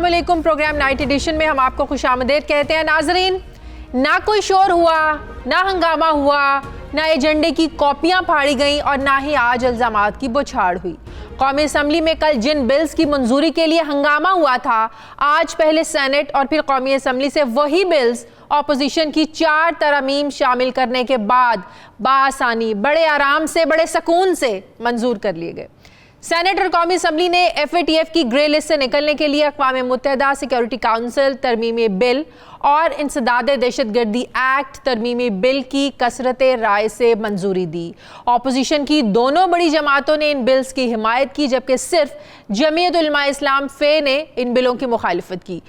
अस्सलाम वालेकुम। Programme night addition में हम आपको खुशामदीद कहते हैं। नाजरीन, ना कोई शोर हुआ, ना हंगामा हुआ, ना एजेंडे की कॉपियां फाड़ी गईं और ना ही आज इल्ज़ामात की बौछार हुई। कौमी असम्बली में कल जिन बिल्स की मंजूरी के लिए हंगामा हुआ था, आज पहले सेनेट और फिर कौमी असम्बली से वही बिल्स ऑपोजिशन की 4 तरमीम शामिल करने के बाद बासानी, बड़े आराम से, बड़े सुकून से मंजूर कर लिए गए। सेनेट और कौमी असम्बली ने FATF की ग्रे लिस्ट से निकलने के लिए अक़वाम मुत्तहिदा सिक्योरिटी काउंसिल तरमीमी बिल और इंसदाद दहशतगर्दी एक्ट तरमीमी बिल की कसरत राय से मंजूरी दी। ऑपोजिशन की दोनों बड़ी जमातों ने इन बिल्स की हिमायत की, जबकि सिर्फ जमीयत उलमा इस्लाम फ़े ने इन बिलों की मुखालिफत की।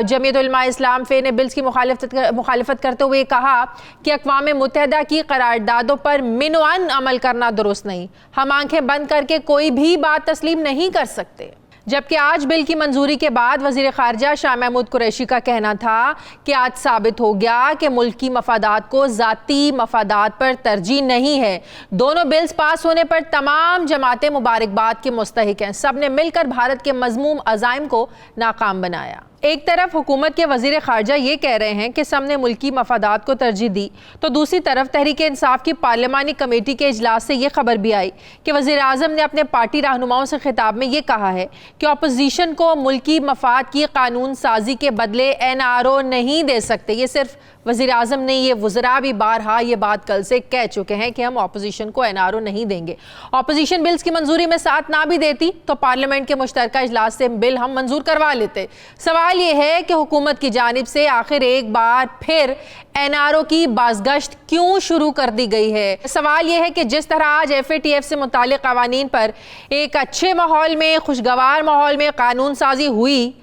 जमीयत उलमा इस्लाम फ़े ने बिल्स की मुखालिफत करते हुए कहा कि अक़वाम मुत्तहिदा की करारदादों पर मिनवान अमल करना दुरुस्त नहीं, हम आंखें बंद करके कोई भी बात तस्लीम नहीं कर सकते। जबकि आज बिल की मंजूरी के बाद वज़ीर ख़ारजा शाह महमूद कुरैशी का कहना था कि आज साबित हो गया कि मुल्की मफादात को ज़ाती मफादात पर तरजीह नहीं है। दोनों बिल्स पास होने पर तमाम जमातें मुबारकबाद के मुस्तहिक हैं। सब ने मिलकर भारत के मज़मूम अज़ाइम को नाकाम बनाया। एक तरफ हुकूमत के वज़ीर ख़ारजा ये कह रहे हैं कि सब ने मुल्की मफादात को तरजीह दी, तो दूसरी तरफ तहरीक इंसाफ की पार्लिमानी कमेटी के इजलास से ये खबर भी आई कि वज़ीर आज़म ने अपने पार्टी रहनुमाओं से खिताब में ये कहा है कि अपोजिशन को मुल्की मफाद की कानून साजी के बदले NRO नहीं दे सकते। ये सिर्फ वज़ीर आज़म ने, ये वज़रा भी बारहा ये बात कल से कह चुके हैं कि हम अपोजिशन को NRO नहीं देंगे। अपोजिशन बिल्स की मंजूरी में साथ ना भी देती तो पार्लियामेंट के मुश्तरका इजलास से बिल हम मंजूर करवा लेते। सवाल ये है कि हुकूमत की जानिब से आखिर एक बार फिर NRO की बाज़गश्त क्यों शुरू कर दी गई है। सवाल यह है कि जिस तरह आज FATF से मुतालिक कवानीन पर एक अच्छे माहौल में, खुशगवार माहौल में कानून साजी हुई,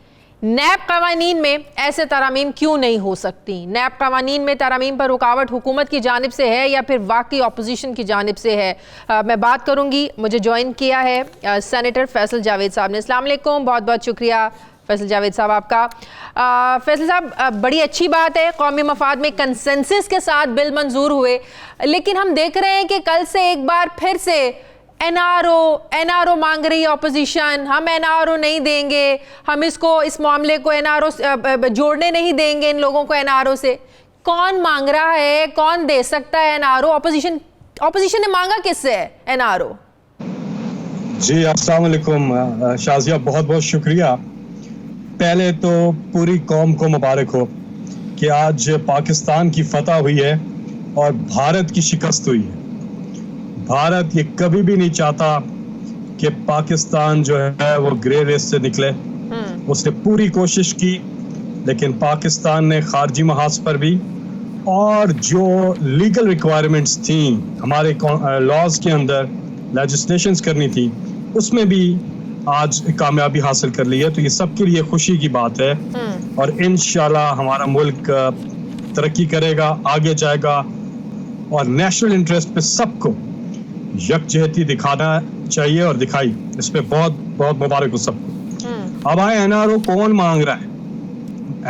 नैब कवानीन में ऐसे तरमीम क्यों नहीं हो सकती। नैब कवानीन में तरमीम पर रुकावट हुकूमत की जानिब से है या फिर वाकई अपोजिशन की जानिब से है। मैं बात करूंगी, मुझे ज्वाइन किया है सेनेटर फैसल जावेद साहब ने। अस्सलाम वालेकुम, बहुत बहुत शुक्रिया फैसल जावेद साहब आपका। फैसल साहब, बड़ी अच्छी बात है, कौमी मफाद में कंसेंसस के साथ बिल मंजूर हुए, लेकिन हम देख रहे हैं कि कल से एक बार फिर से NRO मांग रही है अपोजिशन। हम NRO नहीं देंगे, हम इस मामले को NRO जोड़ने नहीं देंगे इन लोगों को NRO से। कौन मांग रहा है, कौन दे सकता है NRO? अपोजिशन ने मांगा किससे है NRO? जी अस्सलाम वालेकुम शाजिया, बहुत बहुत शुक्रिया। पहले तो पूरी कौम को मुबारक हो कि आज पाकिस्तान की फतह हुई है और भारत की शिकस्त हुई है। भारत ये कभी भी नहीं चाहता कि पाकिस्तान जो है वो ग्रे लिस्ट से निकले। उसने पूरी कोशिश की, लेकिन पाकिस्तान ने खारजी महाज पर भी और जो लीगल रिक्वायरमेंट्स थी हमारे लॉज के अंदर, लेजिस्लेशंस करनी थी, उसमें भी आज कामयाबी हासिल कर ली है। तो ये सबके लिए खुशी की बात है और इंशाल्लाह हमारा मुल्क तरक्की करेगा, आगे जाएगा और नेशनल इंटरेस्ट पे सबको यकजहती दिखाना चाहिए और दिखाई। इस पे बहुत बहुत मुबारक हो सबको। अब आए NRO कौन मांग रहा है?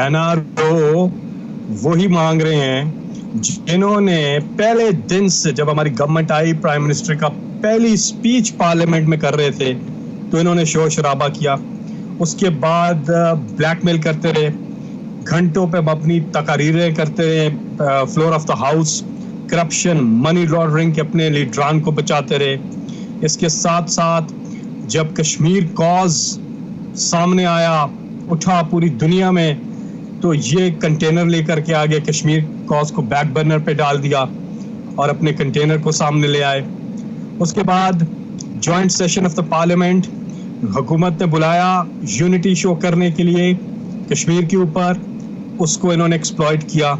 NRO वही मांग रहे हैं जिन्होंने पहले दिन से, जब हमारी गवर्नमेंट आई, प्राइम मिनिस्टर का पहली स्पीच पार्लियामेंट में कर रहे थे तो इन्होंने शोर शराबा किया। उसके बाद ब्लैकमेल करते रहे, घंटों पे अपनी तकारीरें करते रहे floor of the house, corruption, money laundering के अपने लीडरान को बचाते रहे। इसके साथ साथ जब कश्मीर कॉज सामने आया, उठा पूरी दुनिया में, तो ये कंटेनर लेकर के आगे कश्मीर कॉज को बैक बर्नर पे डाल दिया और अपने कंटेनर को सामने ले आए। उसके बाद joint session of the parliament हुकूमत ने बुलाया यूनिटी शो करने के लिए कश्मीर के ऊपर, उसको इन्होंने एक्सप्लॉइट किया।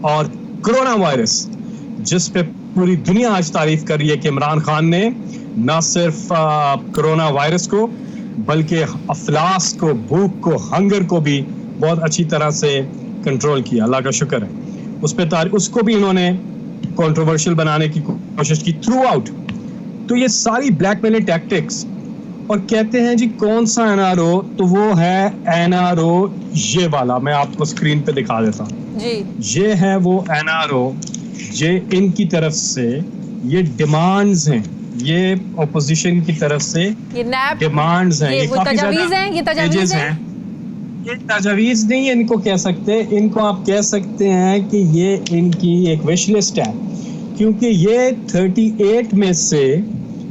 और कोरोना वायरस, जिस पे पूरी दुनिया आज तारीफ कर रही है कि इमरान खान ने न सिर्फ कोरोना वायरस को बल्कि अफलास को, भूख को, हंगर को भी बहुत अच्छी तरह से कंट्रोल किया, अल्लाह का शुक्र है। उसको भी इन्होंने कंट्रोवर्शियल बनाने की कोशिश की थ्रू आउट। तो ये सारी ब्लैकमेलिंग टैक्टिक्स, और कहते हैं जी कौन सा NRO, तो वो है NRO ये वाला, मैं आपको स्क्रीन पे दिखा देता हूँ जी। ये है वो NRO, ये इनकी तरफ से ये डिमांड्स हैं, ये ओपोजिशन की तरफ से ये डिमांड्स हैं, ये काफी तजावीज़ हैं, ये तजवीज़ नहीं इनको कह सकते, इनको आप कह सकते हैं कि ये इनकी एक विश लिस्ट है, क्योंकि ये 38 में से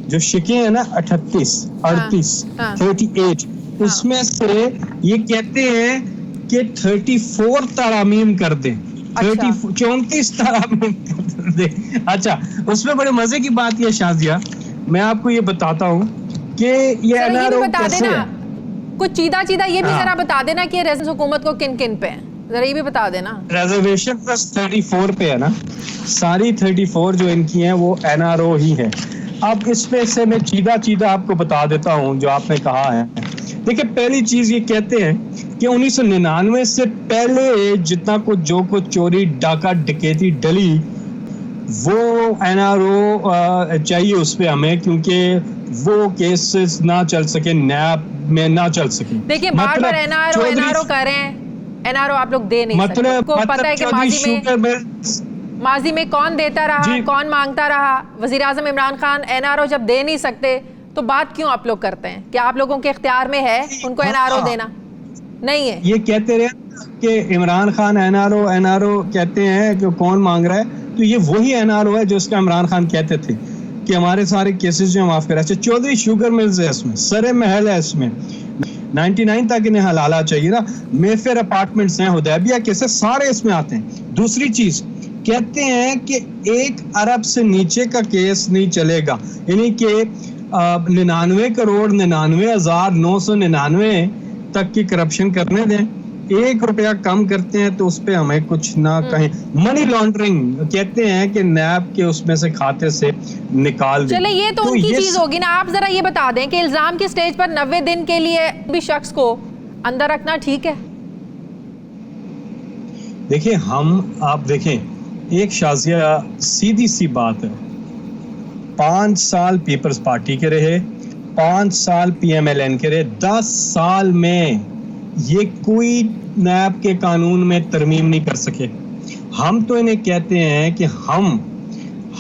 जो शिकें हैं ना 38 38 उसमें से ये कहते हैं कि 34 तरामीम कर दें, 34 तरामीम कर दें। अच्छा, उसमें बड़े मजे की बात ये शाजिया, मैं आपको ये बताता हूँ कि ये एनआरओ कैसे है। कुछ चीदा ये भी जरा बता देना कि रेजिडेंस हुकूमत को किन किन पे है, जरा ये भी बता देना। रिजर्वेशन प्लस 34 पे है ना, सारी 34 जो इनकी हैं वो एनआरओ ही है। अब इसमें से मैं चीदा आपको बता देता हूँ जो आपने कहा है। देखिए, पहली चीज ये कहते हैं कि 1999 से पहले जितना कुछ जो कुछ चोरी डाका डकैती डली वो एनआरओ चाहिए उस पे हमें, क्योंकि वो केसेस ना चल सके, नैब में ना चल सके। देखिए, बार-बार एनआरओ कर रहे हैं, एनआरओ आप लोग दे नहीं सकते। आपको पता है कि माजी में कौन देता रहा, कौन मांगता रहा। वजीर आजम इमरान खान एनआरओ जब दे नहीं सकते तो बात क्यों आप लोग करते हैं? क्या आप लोगों के इख्तियार में है उनको एनआरओ देना? नहीं है। ये कहते रहे कि इमरान खान एनआरओ कहते हैं कि कौन मांग रहा है, तो ये वही एनआरओ है जो उसका इमरान खान कहते थे कि हमारे सारे केसेस जो माफ करा। चौधरी शुगर मिल्स है इसमें, सरे महल है इसमें, 99 तक इन्हें हलाला चाहिए ना, मेफेयर अपार्टमेंट्स हैं, हुदैबिया केसेस सारे इसमें आते हैं। दूसरी चीज कहते हैं कि 1 अरब से नीचे का केस नहीं चलेगा, यानी कि 99,99,999 तक की करप्शन करने दें। 1 रुपया कम करते हैं तो उस पे हमें कुछ ना कहें। मनी लॉन्ड्रिंग कहते हैं कि नैब के उसमें से खाते से निकाल दें। चले, ये तो उनकी चीज होगी ना। आप जरा ये बता दें कि इल्जाम की स्टेज पर 90 दिन के लिए भी शख्स को अंदर रखना ठीक है? देखिए, आप देखें, एक शाजिया सीधी सी बात है, 5 साल पीपल्स पार्टी के रहे, 5 साल PMLN के रहे, 10 साल में ये कोई नैब के कानून में तरमीम नहीं कर सके। हम तो इन्हें कहते हैं कि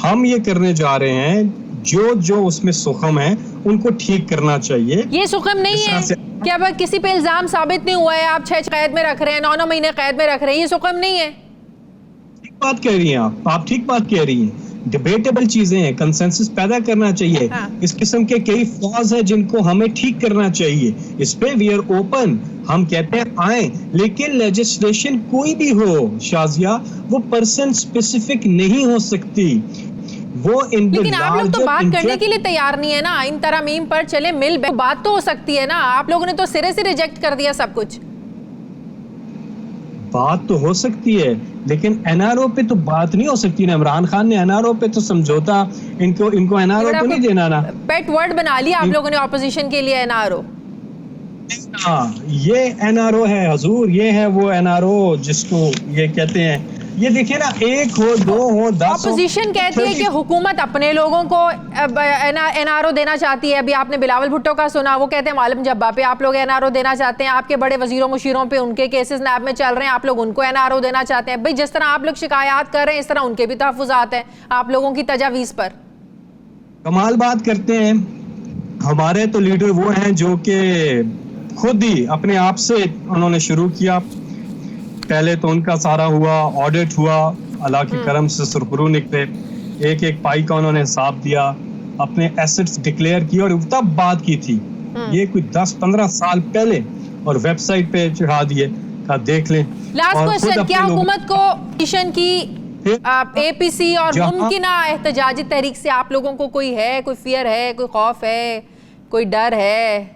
हम ये करने जा रहे हैं, जो उसमें सुखम है उनको ठीक करना चाहिए। ये सुखम नहीं है कि अब किसी पे इल्जाम साबित नहीं हुआ है, आप 6 कैद में रख रहे हैं, 9 महीने कैद में रख रहे हैं, ये सुखम नहीं है। ठीक बात कह रही हैं आप ठीक बात कह रही हैं। डिबेटेबल चीजें हैं, कंसेंसस पैदा करना चाहिए। इस किस्म के कई फ्लॉज हैं जिनको हमें ठीक करना चाहिए। इस पे वी आर ओपन, हम कहते हैं आए, लेकिन लेजिस्लेशन कोई भी हो शाजिया, वो पर्सन स्पेसिफिक नहीं हो सकती। वो लेकिन आप लोग तो बात करने के लिए तैयार नहीं है ना इन तरामीम पर। चले मिल बात तो हो सकती है ना, आप लोगों ने तो सिरे से रिजेक्ट कर दिया सब कुछ। बात तो हो सकती है, लेकिन एनआरओ पे तो बात नहीं हो सकती ना। इमरान खान ने एनआरओ पे तो समझौता, इनको एनआरओ तो नहीं देना ना। पेट वर्ड बना लिया आप लोगों ने ऑपोजिशन के लिए एनआरओ। हाँ, ये एनआरओ है हजूर, ये है वो एनआरओ जिसको ये कहते हैं। ये देखिए ना, 1 हो 2 हो 10 ऑपोजिशन कहती है कि हुकूमत अपने लोगों को एनआरओ देना चाहती है। अभी आपने बिलावल भुट्टो का सुना, वो कहते हैं मालूम जब्बा पे आप लोग एनआरओ देना चाहते हैं, आपके बड़े वजीरों मुशीरों पे उनके केसेस नैब में चल रहे हैं, आप लोग उनको एनआरओ देना चाहते हैं। भाई, जिस तरह आप लोग शिकायत कर रहे हैं इस तरह उनके भी तहफ़्फ़ुज़ात हैं आप लोगों की तजावीज़ पर। कमाल बात करते हैं। हमारे तो लीडर वो हैं जो कि खुद ही अपने आप से उन्होंने शुरू किया। पहले तो उनका सारा हुआ, ऑडिट हुआ, अल्लाह के करम से सुरखरू निकले, एक पाई का उन्होंने हिसाब दिया, अपने एसेट्स डिक्लेयर किए और तब बात की थी। ये कोई 10-15 साल पहले, और वेबसाइट पे चढ़ा दिए, कहा देख लें। लास्ट क्वेश्चन, क्या हुकूमत को मिशन की APC और मुमकिन एहतजाजी तहरीक से आप लोगों को कोई फियर है, कोई खौफ है, कोई डर है?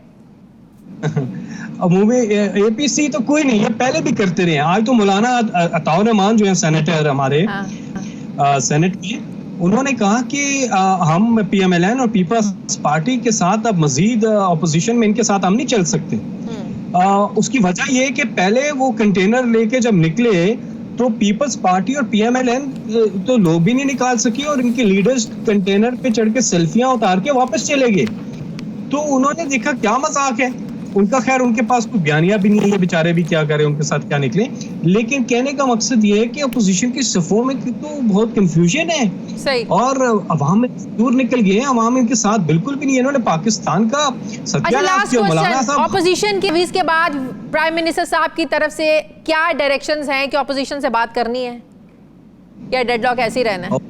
APC तो कोई नहीं है, पहले भी करते रहे हैं। आज तो मौलाना अताउर रहमान जो है सेनेटर हमारे सेनेट में, उन्होंने कहा कि हम PMLN और पीपल्स पार्टी के साथ अब मजीद अपोजिशन में इनके साथ हम नहीं चल सकते। उसकी वजह ये है कि पहले वो कंटेनर लेके जब निकले तो पीपल्स पार्टी और PMLN तो लोग भी नहीं निकाल सके, और इनके लीडर्स कंटेनर पे चढ़ के सेल्फियां उतार के वापस चले गए। तो उन्होंने देखा क्या मजाक है, उनका खैर उनके पास कोई बयानिया भी नहीं है, ये बेचारे भी क्या करें, उनके साथ क्या निकले। लेकिन कहने का मकसद ये है कि अपोजिशन की सफों में तो बहुत कंफ्यूजन है सही। और अवाम में दूर निकल गए हैं, अवाम इनके साथ बिल्कुल भी नहीं है। इन्होंने पाकिस्तान का सत्यानाश किया। मौलाना साहब, ऑपोजिशन की वीज के बाद प्राइम मिनिस्टर साहब की तरफ से क्या डायरेक्शंस हैं कि ऑपोजिशन से बात करनी है या डेडलॉक ऐसे ही रहना है?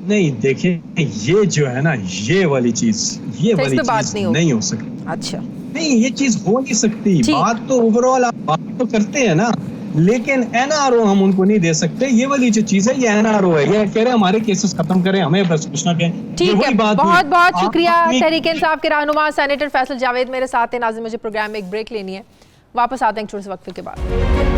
नहीं देखिए, ये जो है ना, ये वाली चीज नहीं हो सकती। अच्छा, नहीं, ये चीज हो नहीं सकती। बात तो ओवरऑल आप बात तो करते हैं ना, लेकिन एनआरओ हम उनको नहीं दे सकते। ये वाली जो चीज है, ये एनआरओ है, ये कह रहे हैं हमारे केसेस खत्म करें, हमें बस कुछ ना कहें। ठीक है, बहुत बहुत शुक्रिया तहरीक इंसाफ के रहनुमा सेनेटर फैसल जावेद मेरे साथ हैं। नाज़रीन, मुझे प्रोग्राम में एक ब्रेक लेनी है, वापस आते हैं एक छोटे से वक्फे के बाद।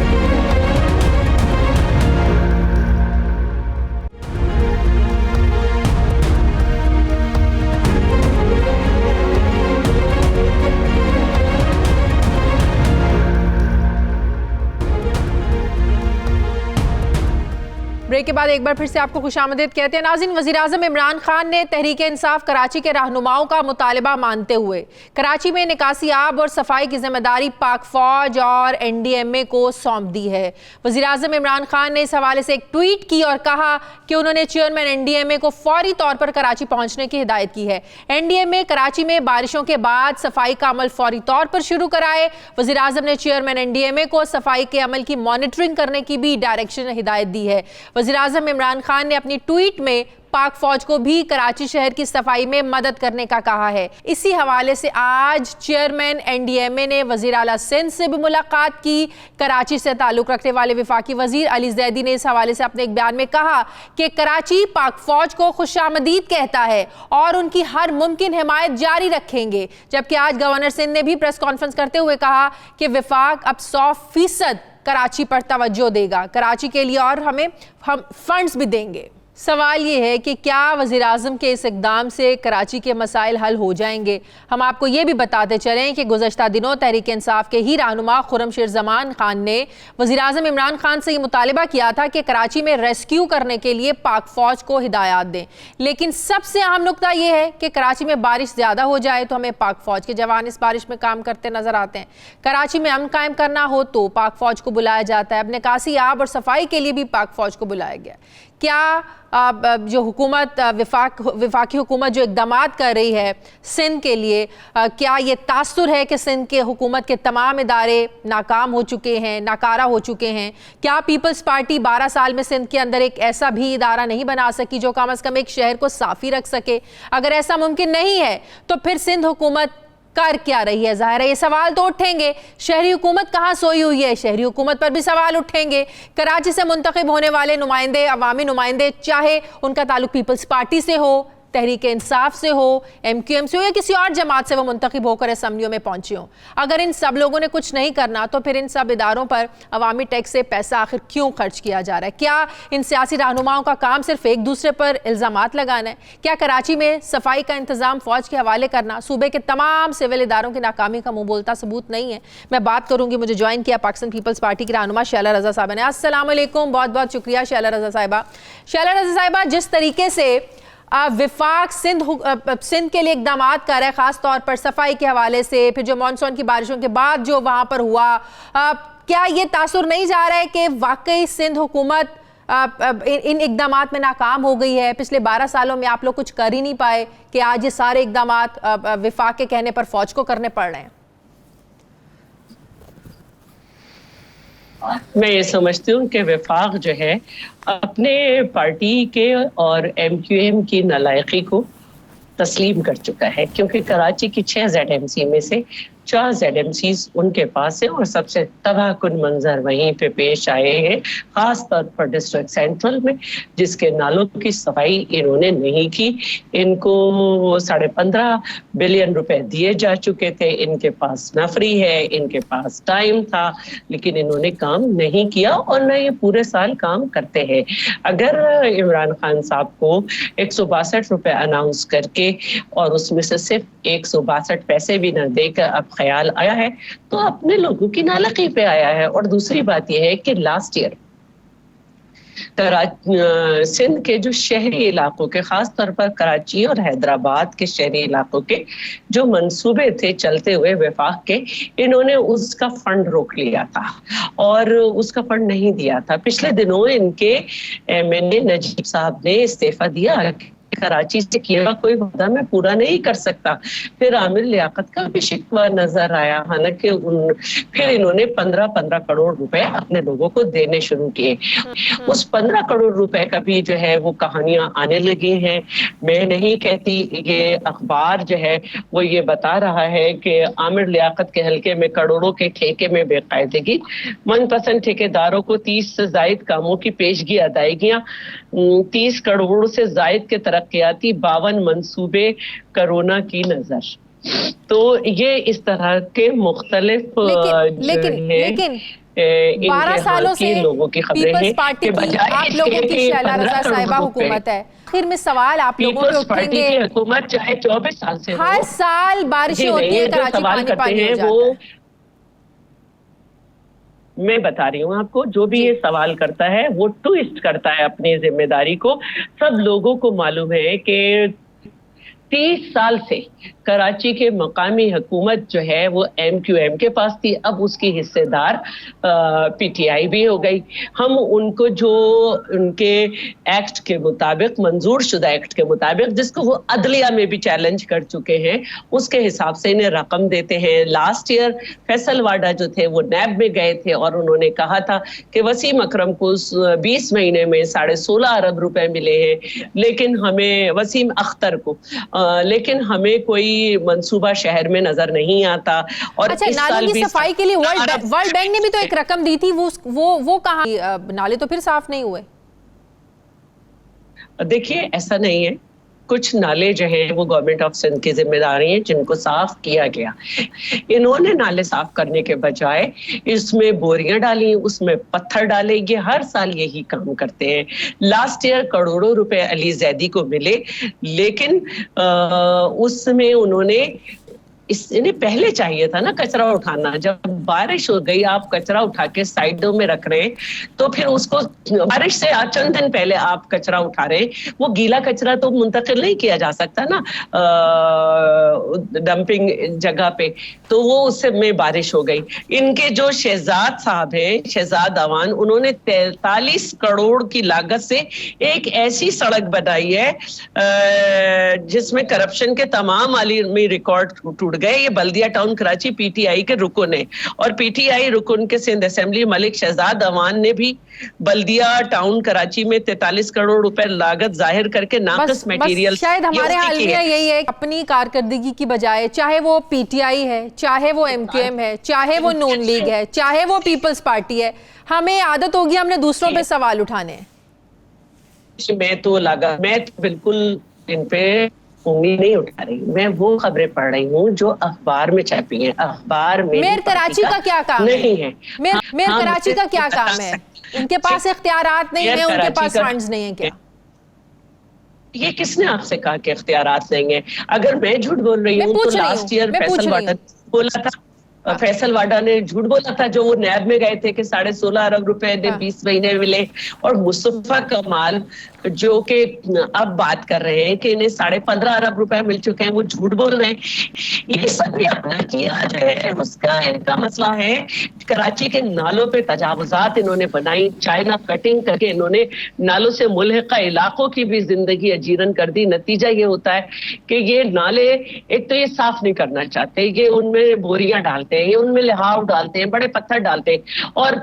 ब्रेक के बाद एक बार फिर से आपको खुशामदीद कहते हैं। नाज़रीन, वज़ीर-ए-आज़म इमरान खान ने तहरीक इंसाफ कराची के रहनुमाओं का मुतालबा मानते हुए कराची में निकासी आब और सफाई की जिम्मेदारी पाक फौज और NDMA को सौंप दी है। वज़ीर-ए-आज़म इमरान खान ने इस हवाले से एक ट्वीट की और कहा कि उन्होंने चेयरमैन NDMA को फौरी तौर पर कराची पहुंचने की हिदायत की है। NDMA कराची में बारिशों के बाद सफाई का अमल फौरी तौर पर शुरू कराए। वज़ीर-ए-आज़म ने चेयरमैन NDMA को सफाई के अमल की मॉनिटरिंग करने की भी डायरेक्शन हिदायत दी है। वज़ीर-ए-आज़म इमरान खान ने अपनी ट्वीट में पाक फौज को भी कराची शहर की सफाई में मदद करने का कहा है। इसी हवाले से आज चेयरमैन NDMA ने वज़ीर आला सिंध से भी मुलाकात की। कराची से ताल्लुक़ रखने वाले वफाकी वज़ीर अली ज़ैदी ने इस हवाले से अपने एक बयान में कहा कि कराची पाक फौज को खुशामदीद कहता है और उनकी हर मुमकिन हिमायत जारी रखेंगे। जबकि आज गवर्नर सिंध ने भी प्रेस कॉन्फ्रेंस करते हुए कहा कि वफाक अब 100% कराची पर तवज्जो देगा, कराची के लिए और हम फंड्स भी देंगे। सवाल ये है कि क्या वज़ीर-ए-आज़म के इस इक़दाम से कराची के मसाइल हल हो जाएंगे? हम आपको ये भी बताते चलें कि गुज़श्ता दिनों तहरीक इंसाफ के ही रहनुमा खुर्रमशेर ज़मान खान ने वज़ीर-ए-आज़म इमरान खान से ये मुतालिबा किया था कि कराची में रेस्क्यू करने के लिए पाक फ़ौज को हिदायत दें। लेकिन सबसे अहम नुकता ये है कि कराची में बारिश ज़्यादा हो जाए तो हमें पाक फ़ौज के जवान इस बारिश में काम करते नज़र आते हैं। कराची में अमन कायम करना हो तो पाक फ़ौज को बुलाया जाता है। अब निकासी आब और सफाई के लिए भी पाक फ़ौज को बुलाया गया। क्या जो हुकूमत वफाकी हुकूमत जो इक़दामात कर रही है सिंध के लिए, क्या ये तासुर है कि सिंध के हुकूमत के तमाम इदारे नाकाम हो चुके हैं, नाकारा हो चुके हैं? क्या पीपल्स पार्टी 12 साल में सिंध के अंदर एक ऐसा भी इदारा नहीं बना सकी जो कम अज़ कम एक शहर को साफ़ी रख सके? अगर ऐसा मुमकिन नहीं है तो फिर सिंध हुकूमत कर क्या रही है? ज़ाहिर है ये सवाल तो उठेंगे। शहरी हुकूमत कहाँ सोई हुई है? शहरी हुकूमत पर भी सवाल उठेंगे। कराची से मुंतखब होने वाले नुमाइंदे, अवामी नुमाइंदे, चाहे उनका ताल्लुक पीपल्स पार्टी से हो, तहरीक इंसाफ से हो, MQM से हो या किसी और जमात से वो मुंतखब होकर असम्बलियों में पहुंचे हों, अगर इन सब लोगों ने कुछ नहीं करना तो फिर इन सब इदारों पर अवामी टैक्स से पैसा आखिर क्यों खर्च किया जा रहा है? क्या इन सियासी रहनुमाओं का काम सिर्फ एक दूसरे पर इल्ज़ामात लगाना है? क्या कराची में सफाई का इंतज़ाम फ़ौज के हवाले करना सूबे के तमाम सिविल इदारों की नाकामी का मुँह बोलता सबूत नहीं है? मैं बात करूँगी, मुझे ज्वाइन किया पाकिस्तान पीपल्स पार्टी की रहनुमा शैला रज़ा साहिबा ने। अस्सलाम वालेकुम, बहुत बहुत शुक्रिया शैला रज़ा साहिबा। शैला रज़ा साहिबा, जिस तरीके से विफाक सिंध के लिए इक़दामात कर रहा है, ख़ास तौर पर सफाई के हवाले से, फिर जो मानसून की बारिशों के बाद जो वहाँ पर हुआ, क्या ये तासुर नहीं जा रहा है कि वाकई सिंध हुकूमत इन इक़दामात में नाकाम हो गई है? पिछले 12 सालों में आप लोग कुछ कर ही नहीं पाए कि आज ये सारे इक़दामात विफाक के कहने पर फ़ौज को करने पड़ रहे हैं? मैं ये समझती हूँ कि वफाक जो है अपने पार्टी के और MQM की नालायकी को तस्लीम कर चुका है, क्योंकि कराची की 6 ZMC में से 4 ZMCs उनके पास है और सबसे तबाहकुन मंजर वहीं पे पेश आए हैं, खास तौर पर डिस्ट्रिक्ट सेंट्रल में, जिसके नालों की सफाई इन्होंने नहीं की। इनको 15.5 बिलियन रुपए दिए जा चुके थे, इनके पास नफरी है, इनके पास टाइम था, लेकिन इन्होंने काम नहीं किया और न ये पूरे साल काम करते हैं। अगर इमरान खान साहब को 162 रुपए अनाउंस करके और उसमें से सिर्फ 162 पैसे भी न देकर अब ख्याल आया है तो अपने लोगों की नालायकी पे आया है। और दूसरी बात यह है कि लास्ट ईयर सिंध के जो शहरी इलाकों के, खास तौर पर कराची और हैदराबाद के शहरी इलाकों के जो मंसूबे थे चलते हुए वफाक के, इन्होंने उसका फंड रोक लिया था और उसका फंड नहीं दिया था। पिछले दिनों इनके एमएनए नजीब साहब ने इस्तीफा दिया, कराची से किया कोई वादा मैं पूरा नहीं कर सकता। फिर आमिर लियाकत का भी शिकवा नजर आया, हालांकि फिर इन्होंने 15-15 करोड़ रुपए अपने लोगों को देने शुरू किए। उस 15 करोड़ रुपए का भी जो है वो कहानियां आने लगी हैं। मैं नहीं कहती, ये अखबार जो है वो ये बता रहा है कि आमिर लियाकत के हल्के में करोड़ों के ठेके में बेकायदगी, मनपसंद ठेकेदारों को 30 से जायद कामों की पेशगी अदायगियां, 30 करोड़ से जायद के तरक्याती 52 मंसूबे कोरोना की नजर। तो ये इस तरह के मुख्तलिफ लेकिन 12 सालों से लोगों की खबरें हैं पार्टी की आप लोगों की शैला रज़ा साहिबा हुकूमत है। आखिर में सवाल आप लोगों पे उठेंगे, हुकूमत चाहे 24 साल से हर साल बारिशें होती है, कराची पानी पानी हो जाता है। मैं बता रही हूँ आपको, जो भी ये सवाल करता है वो ट्विस्ट करता है अपनी जिम्मेदारी को। सब लोगों को मालूम है कि 30 साल से कराची के मकामी हुकूमत जो है वो MQM के पास थी, अब उसकी हिस्सेदार PTI भी हो गई। हम उनको जो उनके एक्ट के मुताबिक, मंजूर शुदा एक्ट के मुताबिक, जिसको वो अदलिया में भी चैलेंज कर चुके हैं, उसके हिसाब से इन्हें रकम देते हैं। लास्ट ईयर फैसल वाडा जो थे वो नैब में गए थे और उन्होंने कहा था कि वसीम अकरम को 20 महीने में 16.5 अरब रुपए मिले हैं, लेकिन हमें, वसीम अख्तर को, लेकिन हमें कोई मंसूबा शहर में नजर नहीं आता। और अच्छा, नाले की सफाई के लिए वर्ल्ड बैंक ने भी तो एक रकम दी थी, वो कहाँ? नाले तो फिर साफ नहीं हुए। देखिए, ऐसा नहीं है, कुछ नाले जो हैं वो गवर्नमेंट ऑफ सिंध की जिम्मेदारी है जिनको साफ किया गया। इन्होंने नाले साफ करने के बजाय इसमें बोरियां डाली, उसमें पत्थर डाले, ये हर साल यही काम करते हैं। लास्ट ईयर करोड़ों रुपए अली जैदी को मिले, लेकिन उसमें उन्होंने, इन्हें पहले चाहिए था ना कचरा उठाना। जब बारिश हो गई, आप कचरा उठा के साइडों में रख रहे हैं, तो फिर उसको बारिश से चंद दिन पहले आप कचरा उठा रहे हैं, वो गीला कचरा तो मुंतकिल नहीं किया जा सकता ना डंपिंग जगह पे, तो वो उससे में बारिश हो गई। इनके जो शहजाद साहब हैं, शहजाद अवान, उन्होंने 43 करोड़ की लागत से एक ऐसी सड़क बनाई है जिसमें करप्शन के तमाम आलमी रिकॉर्ड टूट गए। ये बल्दिया टाउन कराची PTI के रुकन है, और PTI रुकन के सिंध असेंबली मलिक शहजाद अवान ने भी बल्दिया टाउन कराची में 43 करोड़ रुपए लागत जाहिर करके नाकस मटेरियल, शायद हमारे हाल में यही है, अपनी कारकर्दगी की बजाय, चाहे वो PTI है, चाहे वो MQM है, चाहे वो नून लीग है, चाहे वो पीपल्स पार्टी है, हमें आदत होगी हमने दूसरों पे सवाल उठाने। मैं तो बिल्कुल इन पे उंगली नहीं उठा रही, मैं वो खबरें पढ़ रही हूँ जो अखबार में छपी हैं। अखबार में मेयर कराची का क्या काम नहीं है? मेयर कराची का क्या काम है? उनके पास इख्तियारात नहीं है, उनके पास फंड्स नहीं है क्या? ये किसने आपसे कहा कि इख्तियारात नहीं है? अगर मैं झूठ बोल रही हूँ तो लास्ट ईयर फैसल वाडा बोला था, फैसल वाडा ने झूठ बोला था, जो वो नैब में गए थे कि 16.5 अरब रुपए 20 महीने मिले। और मुस्तफा कमाल जो कि अब बात कर रहे हैं कि इन्हें 15.5 अरब रुपए मिल चुके हैं, वो झूठ बोल रहे हैं। ये सब भी अपना किया जो है उसका इनका मसला है। कराची के नालों पे तजावुजात इन्होंने बनाई, चाइना कटिंग करके इन्होंने नालों से मुल्हिका इलाकों की भी जिंदगी अजीरन कर दी। नतीजा ये होता है कि ये नाले, एक तो ये साफ नहीं करना चाहते, ये उनमें बोरियां डालते हैं, ये उनमें लिहाव डालते हैं, बड़े पत्थर डालते हैं, और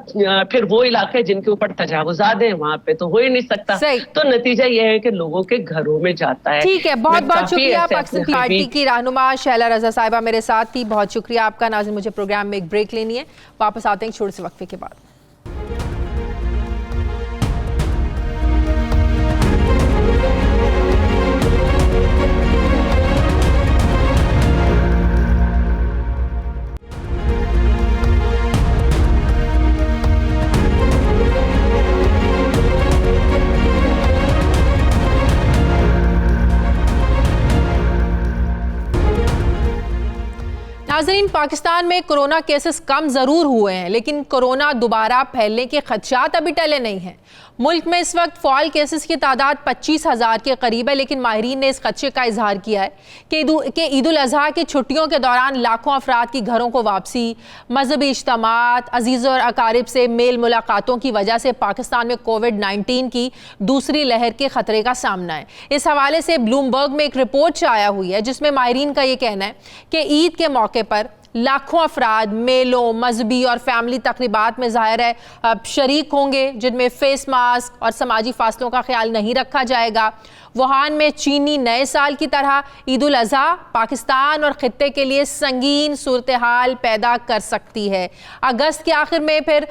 फिर वो इलाके जिनके ऊपर तजावुजात हैं वहां पे तो हो ही नहीं सकता। तो नतीजा यह है कि लोगों के घरों में जाता है। ठीक है, बहुत बहुत शुक्रिया। पाकिस्तान पार्टी की रहनुमा शैला रज़ा साहिबा मेरे साथ थी, बहुत शुक्रिया आपका। नाज़रीन, मुझे प्रोग्राम में एक ब्रेक लेनी है, वापस आते हैं छोटे से वक्फे के बाद। नाज़रीन, पाकिस्तान में कोरोना केसेस कम ज़रूर हुए हैं, लेकिन कोरोना दोबारा फैलने के खदशात अभी टले नहीं हैं। मुल्क में इस वक्त फॉल केसेस की तादाद 25,000 के करीब है, लेकिन माहिरीन ने इस खदशे का इजहार किया है कि ईद उल अजहा की छुट्टियों के दौरान लाखों अफराद की घरों को वापसी, मजहबी इज्तिमात, अजीज़ और अकारिब से मेल मुलाकातों की वजह से पाकिस्तान में कोविड-19 की दूसरी लहर के खतरे का सामना है। इस हवाले से ब्लूमबर्ग में एक रिपोर्ट आया हुई है जिसमें माहिरीन का ये कहना है कि ईद के मौके पर लाखों अफराद मेलों, मजहबी और फैमिली तकरीबात में ज़ाहिर है शरीक होंगे, जिनमें फेस मास्क और समाजी फासलों का ख्याल नहीं रखा जाएगा। वुहान में चीनी नए साल की तरह ईद उल अजहा पाकिस्तान और खित्ते के लिए संगीन सूरत हाल पैदा कर सकती है। अगस्त के आखिर में फिर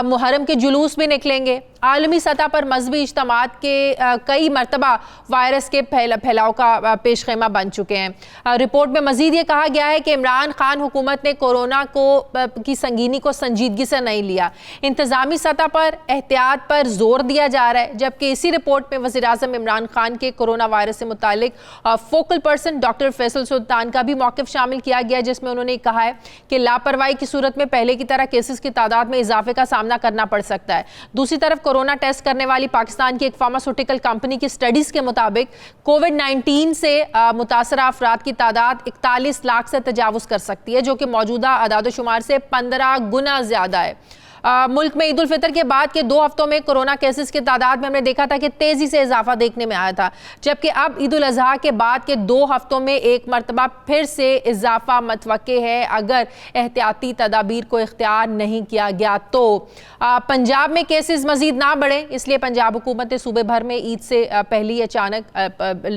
मुहर्रम के जुलूस भी निकलेंगे। आलमी सतह पर मजहबी इज्तिमात के कई मरतबा वायरस के फैलाव का पेशखेमा बन चुके हैं। रिपोर्ट में मजीद ये कहा गया है कि इमरान खान हुकूमत ने कोरोना की संगीनी को संजीदगी से नहीं लिया। इंतजामी सतह पर एहतियात पर जोर दिया जा रहा है, जबकि इसी रिपोर्ट में वज़ीर आज़म इमरान खान के कोरोना वायरस से मुतालिक फोकल पर्सन डॉक्टर फैसल सुल्तान का भी मौक़िफ़ शामिल किया गया, जिसमें उन्होंने कहा है कि लापरवाही की सूरत में पहले की तरह केसेस की तादाद में इजाफे का सामना करना पड़ सकता है। दूसरी तरफ कोरोना टेस्ट करने वाली पाकिस्तान की एक फार्मास्यूटिकल कंपनी की स्टडीज के मुताबिक कोविड-19 से मुतासरा अफराद की तादाद 41 लाख से तजावुज कर सकती है, जो कि मौजूदा अदाद-ओ-शुमार से 15 गुना ज्यादा है। मुल्क में ईद उल फितर के बाद के 2 हफ्तों में कोरोना केसेस की तादाद में हमने देखा था कि तेजी से इजाफा देखने में आया था, जबकि अब ईद उल अजहा के बाद के 2 हफ्तों में एक मरतबा फिर से इजाफा मतवक्के है अगर एहतियाती तदाबीर को इख्तियार नहीं किया गया तो। पंजाब में केसेस मजीद ना बढ़े, इसलिए पंजाब हुकूमत ने सूबे भर में ईद से पहले अचानक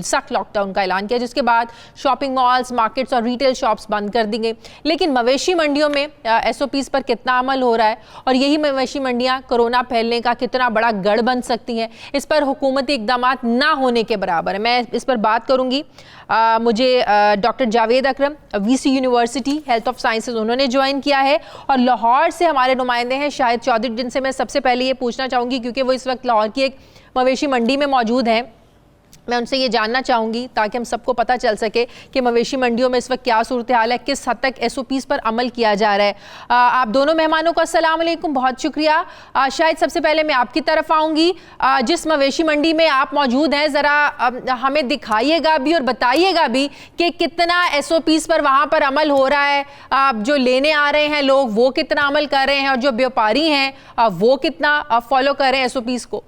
सख्त लॉकडाउन का ऐलान किया, जिसके बाद शॉपिंग मॉल्स, मार्केट्स और रिटेल शॉप्स बंद कर दी गई। लेकिन मवेशी मंडियों में SOPs पर कितना अमल हो रहा है और यही मवेशी मंडियां कोरोना फैलने का कितना बड़ा गढ़ बन सकती हैं, इस पर हुकूमती इक़दामात ना होने के बराबर है। मैं इस पर बात करूंगी। मुझे doctor Javed Akram VC university health of sciences उन्होंने ज्वाइन किया है, और लाहौर से हमारे नुमाइंदे हैं शाहिद चौधरी, जिनसे मैं सबसे पहले ये पूछना चाहूँगी क्योंकि वो इस वक्त लाहौर की एक मवेशी मंडी में मौजूद हैं। मैं उनसे ये जानना चाहूँगी ताकि हम सबको पता चल सके कि मवेशी मंडियों में इस वक्त क्या सूरत हाल है, किस हद तक SOPs पर अमल किया जा रहा है। आप दोनों मेहमानों को अस्सलाम वालेकुम, बहुत शुक्रिया। शायद सबसे पहले मैं आपकी तरफ आऊँगी। जिस मवेशी मंडी में आप मौजूद हैं, ज़रा हमें दिखाइएगा भी और बताइएगा भी कि कितना SOPs पर वहाँ पर अमल हो रहा है। जो लेने आ रहे हैं लोग वो कितना अमल कर रहे हैं और जो व्यापारी हैं वो कितना फॉलो कर रहे हैं SOPs को।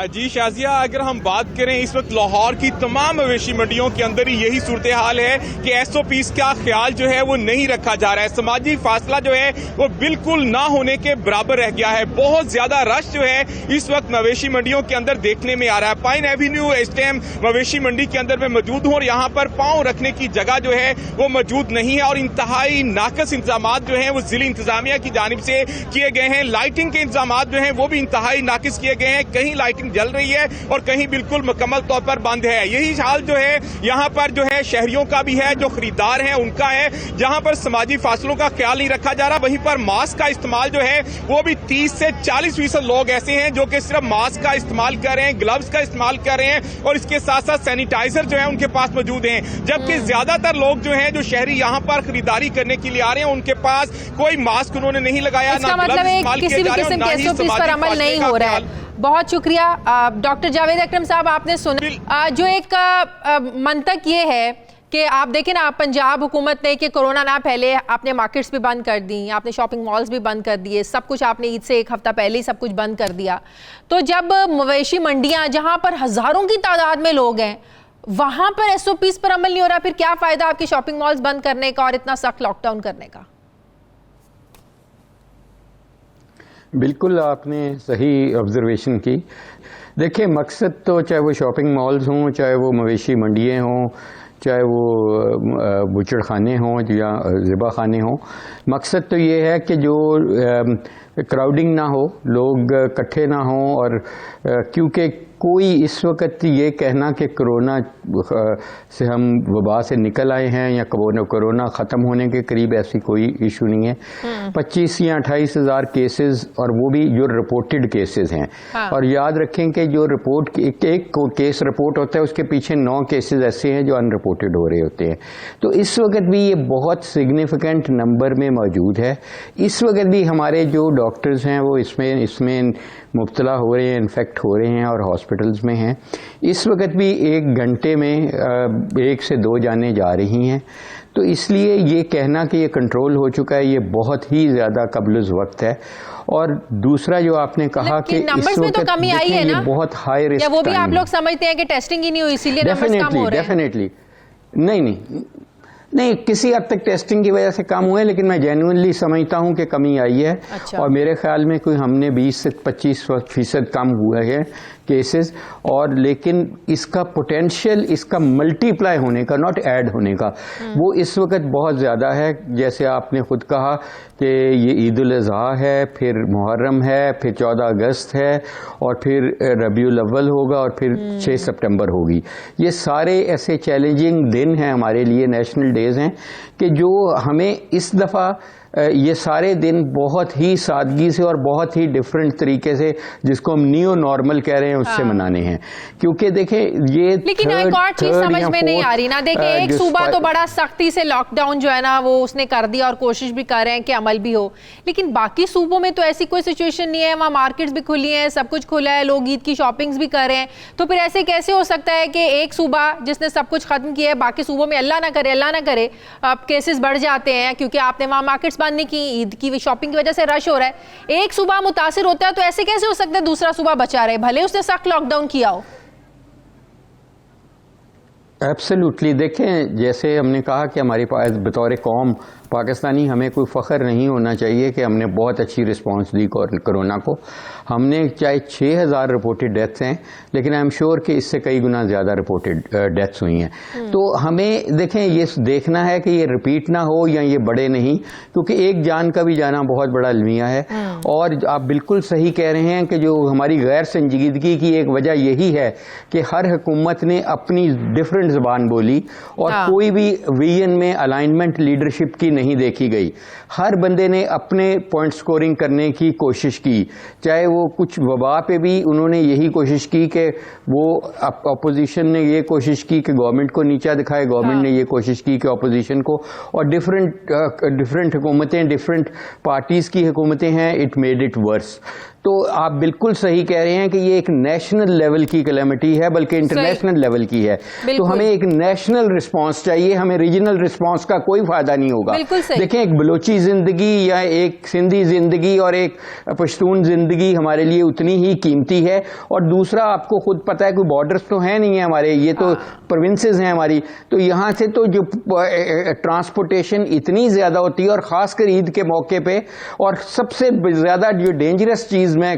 जी शाजिया, अगर हम बात करें इस वक्त लाहौर की तमाम मवेशी मंडियों के अंदर ही यही सूरत हाल है कि SOPs का ख्याल जो है वो नहीं रखा जा रहा है। समाजी फासला जो है वो बिल्कुल ना होने के बराबर रह गया है। बहुत ज्यादा रश जो है इस वक्त मवेशी मंडियों के अंदर देखने में आ रहा है। पाइन एवेन्यू इस टाइम मवेशी मंडी के अंदर मैं मौजूद हूँ और यहाँ पर पाँव रखने की जगह जो है वो मौजूद नहीं है और इंतहाई नाकस इंतजाम जो है वो जिला इंतजामिया की जानिब से किए गए हैं। लाइटिंग के इंतजाम जो है वो भी इंतहाई नाकिस किए गए हैं। कहीं लाइटिंग जल रही है और कहीं बिल्कुल मुकम्मल तौर पर बंद है। यही हाल जो है यहाँ पर जो है शहरियों का भी है, जो खरीदार हैं उनका है, जहाँ पर समाजी फासलों का ख्याल नहीं रखा जा रहा। वहीं पर मास्क का इस्तेमाल जो है वो भी 30 से 40% लोग ऐसे हैं जो कि सिर्फ मास्क का इस्तेमाल कर रहे हैं, ग्लव्स का इस्तेमाल कर रहे हैं और इसके साथ साथ सैनिटाइजर जो है उनके पास मौजूद हैं। जबकि ज्यादातर लोग जो है जो शहरी यहाँ पर खरीदारी करने के लिए आ रहे हैं उनके पास कोई मास्क उन्होंने नहीं लगाया, इसका मतलब है किसी भी किस्म के SOPs पर अमल नहीं हो रहा है। बहुत शुक्रिया डॉक्टर जावेद अकरम साहब, आपने सुना जो एक मंतक ये है कि आप देखें ना, पंजाब हुकूमत ने कि कोरोना ना फैले आपने मार्केट्स भी बंद कर दी, आपने शॉपिंग मॉल्स भी बंद कर दिए, सब कुछ आपने ईद से 1 हफ्ता पहले ही सब कुछ बंद कर दिया। तो जब मवेशी मंडियां जहां पर हजारों की तादाद में लोग हैं वहां पर SOPs पर अमल नहीं हो रहा, फिर क्या फायदा आपके शॉपिंग मॉल्स बंद करने का और इतना सख्त लॉकडाउन करने का? बिल्कुल आपने सही ऑब्जर्वेशन की। देखिए, मकसद तो चाहे वो शॉपिंग मॉल्स हों, चाहे वो मवेशी मंडियाँ हों, चाहे वो बुचड़ खाने हों या ज़िबा खाने हों, मकसद तो ये है कि जो क्राउडिंग ना हो, लोग इकट्ठे ना हों। और क्योंकि कोई इस वक्त ये कहना कि कोरोना से हम वबा से निकल आए हैं या कोरोना ख़त्म होने के करीब, ऐसी कोई इशू नहीं है। 25 या 28 हज़ार केसेस, और वो भी जो रिपोर्टेड केसेस हैं। हाँ। और याद रखें कि जो रिपोर्ट एक केस रिपोर्ट होता है उसके पीछे 9 केसेस ऐसे हैं जो अनरिपोर्टेड हो रहे होते हैं। तो इस वक्त भी ये बहुत सिग्निफिकेंट नंबर में मौजूद है। इस वक्त भी हमारे जो डॉक्टर्स हैं वो इसमें मुब्तला हो रहे हैं, इन्फेक्ट हो रहे हैं और हॉस्पिटल्स में हैं। इस वक्त भी 1 घंटे में 1 से 2 जानें जा रही हैं। तो इसलिए ये कहना कि ये कंट्रोल हो चुका है, ये बहुत ही ज़्यादा कबल वक्त है। और दूसरा जो आपने कहा कि नंबर्स में तो कमी आई है ना, बहुत हाई रिस्क, या वो भी आप लोग समझते हैं कि टेस्टिंग ही नहीं हुई इसीलिए नंबर्स कम हो रहे हैं? डेफिनेटली नहीं, किसी हद तक टेस्टिंग की वजह से कम हुए, लेकिन मैं जेन्युइनली समझता हूं कि कमी आई है। अच्छा। और मेरे ख्याल में कोई हमने 20 से 25% कम हुआ है केसेस, और लेकिन इसका पोटेंशियल, इसका मल्टीप्लाई होने का, नॉट ऐड होने का, वो इस वक्त बहुत ज़्यादा है। जैसे आपने खुद कहा कि ये ईद उल अज़हा है, फिर मुहर्रम है, फिर 14 अगस्त है, और फिर रबीउल अव्वल होगा, और फिर 6 सितंबर होगी। ये सारे ऐसे चैलेंजिंग दिन हैं हमारे लिए, नेशनल डेज हैं, कि जो हमें इस दफ़ा ये सारे दिन बहुत ही सादगी से और बहुत ही डिफरेंट तरीके से, जिसको हम नियो नॉर्मल कह रहे हैं, उससे मनाने हैं। क्योंकि देखें ये, लेकिन एक और चीज समझ में नहीं आ रही ना। देखिए, एक सूबा तो बड़ा सख्ती से लॉकडाउन जो है ना वो उसने कर दिया और कोशिश भी कर रहे हैं कि अमल भी हो, लेकिन बाकी सूबों में तो ऐसी कोई सिचुएशन नहीं है। वहाँ मार्केट्स भी खुली हैं, सब कुछ खुला है, लोग ईद की शॉपिंग्स भी कर रहे हैं। तो फिर ऐसे कैसे हो सकता है कि एक सूबा जिसने सब कुछ खत्म किया है, बाकी सूबों में अल्लाह ना करे अब केसेस बढ़ जाते हैं क्योंकि आपने वहाँ मार्केट्स बंद नहीं की, ईद की शॉपिंग की वजह से रश हो रहा है। एक सूबा मुतासिर होता है तो ऐसे कैसे हो सकता है दूसरा सूबा बचा रहे, भले उसने सख्त लॉकडाउन किया हो? एब्सोल्युटली। देखें, जैसे हमने कहा कि हमारे पास बतौर कौम पाकिस्तानी हमें कोई फ़ख्र नहीं होना चाहिए कि हमने बहुत अच्छी रिस्पांस दी कोरोना को। हमने चाहे 6000 रिपोर्टेड डेथ्स हैं, लेकिन आई एम श्योर कि इससे कई गुना ज़्यादा रिपोर्टेड डेथ्स हुई हैं। तो हमें देखें, ये देखना है कि ये रिपीट ना हो या ये बढ़े नहीं, क्योंकि एक जान का भी जाना बहुत बड़ा अलमिया है। और आप बिल्कुल सही कह रहे हैं कि जो हमारी गैर संजीदगी की एक वजह यही है कि हर हुकूमत ने अपनी डिफरेंट ज़बान बोली, और कोई भी विजन में अलाइनमेंट लीडरशिप की नहीं देखी गई। हर बंदे ने अपने पॉइंट स्कोरिंग करने की कोशिश की, चाहे वो कुछ वबा पे भी उन्होंने यही कोशिश की कि वो अपोजिशन ने ये कोशिश की कि गवर्नमेंट को नीचा दिखाए, गवर्नमेंट ने ये कोशिश की कि अपोजिशन को, और डिफरेंट हुकूमतें, डिफरेंट पार्टीज की हुकूमतें हैं, इट मेड इट वर्स। तो आप बिल्कुल सही कह रहे हैं कि ये एक नेशनल लेवल की कैलेमिटी है, बल्कि इंटरनेशनल लेवल की है। तो हमें एक नेशनल रिस्पांस चाहिए, हमें रीजनल रिस्पांस का कोई फायदा नहीं होगा। देखें, एक बलोची जिंदगी या एक सिंधी जिंदगी और एक पश्तून जिंदगी हमारे लिए उतनी ही कीमती है। और दूसरा, आपको खुद पता है कोई बॉर्डर्स तो है नहीं है हमारे, ये तो प्रोविंसेस हैं हमारी, तो यहाँ से तो जो ट्रांसपोर्टेशन इतनी ज्यादा होती है, और खासकर ईद के मौके पे। और सबसे ज्यादा जो डेंजरस चीज मैं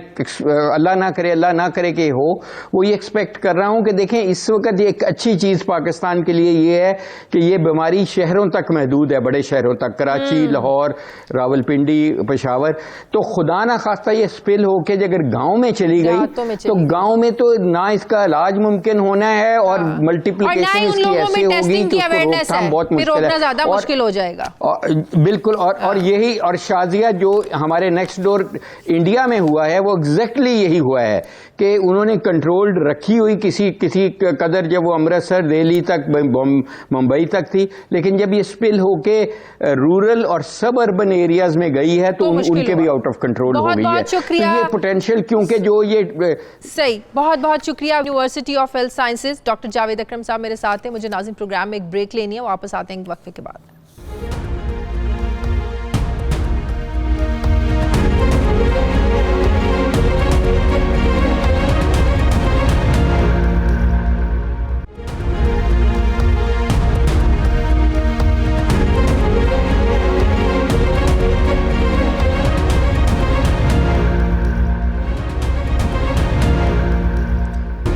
अल्लाह ना करे कि हो, वो ये एक्सपेक्ट कर रहा हूं कि देखें, इस वक्त एक अच्छी चीज पाकिस्तान के लिए ये है कि ये बीमारी शहरों तक महदूद है, बड़े शहरों तक, कराची, लाहौर, रावलपिंडी, पेशावर। तो खुदा ना खास्ता ये स्पिल होके अगर गांव में चली गई तो गांव में तो ना इसका इलाज मुमकिन होना है, और मल्टीप्लिकेशन इसकी ऐसे होगी कि उसको रोकथाम बहुत मुश्किल है, ज्यादा मुश्किल हो जाएगा। बिल्कुल। और यही, और शाजिया जो हमारे नेक्स्ट डोर इंडिया में हुआ है, वो एग्जैक्टली यही हुआ है कि उन्होंने कंट्रोल्ड रखी हुई किसी कदर, जब वो अमृतसर, दिल्ली तक, मुंबई तक थी, लेकिन जब ये स्पिल होके रूरल और सब अर्बन एरियाज में गई है तो उनके भी आउट ऑफ कंट्रोल हो गई है। तो ये पोटेंशियल, क्योंकि जो ये सही, बहुत बहुत शुक्रिया। University of health sciences doctor Javed Akram साहब मेरे साथ हैं। मुझे नाज़रीन प्रोग्राम में एक ब्रेक लेनी है, वापस आते हैं एक वक्फे के बाद।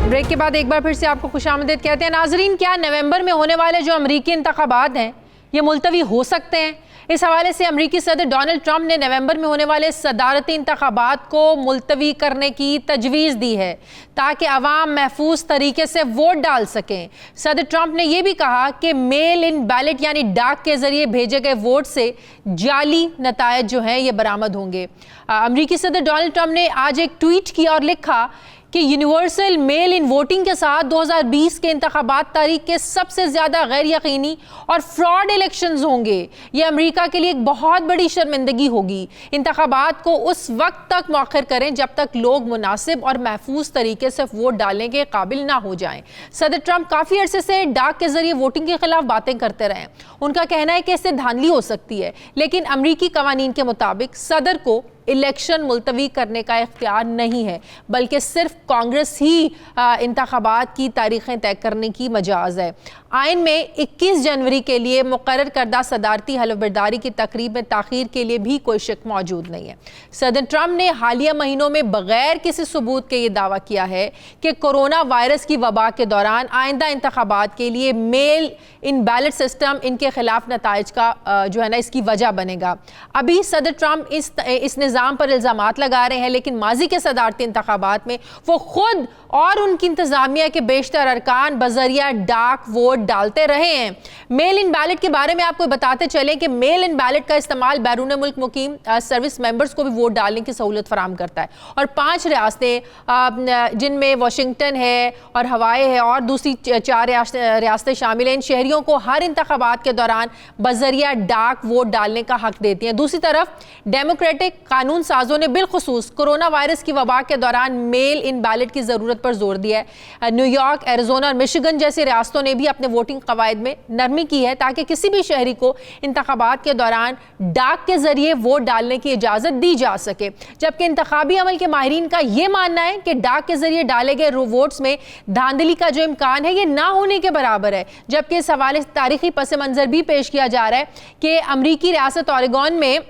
ब्रेक के बाद एक बार फिर से आपको खुशामदीद कहते हैं। नाजरीन, क्या नवंबर में होने वाले जो अमरीकी इंतखाबात हैं ये मुलतवी हो सकते हैं? इस हवाले से अमरीकी सदर डोनाल्ड ट्रंप ने नवंबर में होने वाले सदारती इंतखाबात को मुलतवी करने की तजवीज़ दी है ताकि अवाम महफूज तरीके से वोट डाल सकें। सदर ट्रंप ने यह भी कहा कि मेल इन बैलेट यानी डाक के जरिए भेजे गए वोट से जाली नतायज जो हैं ये बरामद होंगे। अमरीकी सदर डोनाल्ड ट्रंप ने आज एक ट्वीट किया और लिखा कि यूनिवर्सल मेल इन वोटिंग के साथ 2020 के इंतखाबात तारीख के सबसे ज़्यादा गैर यकीनी और फ्रॉड इलेक्शंस होंगे। ये अमेरिका के लिए एक बहुत बड़ी शर्मिंदगी होगी। इंतखाबात को उस वक्त तक मौखर करें जब तक लोग मुनासिब और महफूज तरीके से वोट डालने के काबिल ना हो जाएं। सदर ट्रंप काफ़ी अरसे से डाक के जरिए वोटिंग के खिलाफ बातें करते रहे। उनका कहना है कि इससे धांधली हो सकती है, लेकिन अमरीकी कवानीन के मुताबिक सदर को इलेक्शन मुलतवी करने का इख्तियार नहीं है, बल्कि सिर्फ कांग्रेस ही इंतखाबात की तारीखें तय करने की मजाज है। आइन में 21 जनवरी के लिए मुकर्रर करदा सदारती हलफबरदारी की तकरीब में ताखीर के लिए भी कोई शक मौजूद नहीं है। सदर ट्रंप ने हालिया महीनों में बगैर किसी सबूत के ये दावा किया है कि कोरोना वायरस की वबा के दौरान आइंदा इंतखाबात के लिए मेल इन बैलेट सिस्टम इनके खिलाफ नताइज का जो है ना इसकी वजह बनेगा। अभी सदर ट्रंप इस निज़ाम पर इल्ज़ामात लगा रहे हैं, लेकिन माजी के सदारती इंतखाबात में वो खुद और उनकी इंतजामिया के बेशतर अरकान बजरिया डाक वोट डालते रहे हैं। मेल इन बैलेट के बारे में आपको बताते चले कि मेल इन बैलेट का इस्तेमाल बैरून मुल्क मुकीम सर्विस मेंबर्स को भी वोट डालने की सहूलत फराहम करता है और 5 रियासतें जिनमें वाशिंगटन है और हवाई है और दूसरी 4 रियासतें शामिल हैं, इन शहरियों को हर इंतखाबात के दौरान बजरिया डाक वोट डालने का हक देती हैं। दूसरी तरफ डेमोक्रेटिक कानून साजों ने बिलखुसूस कोरोना वायरस की वबा के दौरान मेल इन बैलेट की ज़रूरत पर जोर दिया है। न्यूयॉर्क, एरिजोना और मिशिगन जैसी रियासतों ने भी अपने वोटिंग कवायद में नरमी की है ताकि किसी भी शहरी को इंतखाबात के दौरान डाक के जरिए वोट डालने की इजाज़त दी जा सके। जबकि इंतखाबी अमल के माहिरीन का यह मानना है कि डाक के जरिए डाले गए वोट्स में धांधली का जो इम्कान है ये ना होने के बराबर है। जबकि इस हवाले से तारीखी पस मंजर भी पेश किया जा रहा है कि अमरीकी रियासत ओरेगॉन में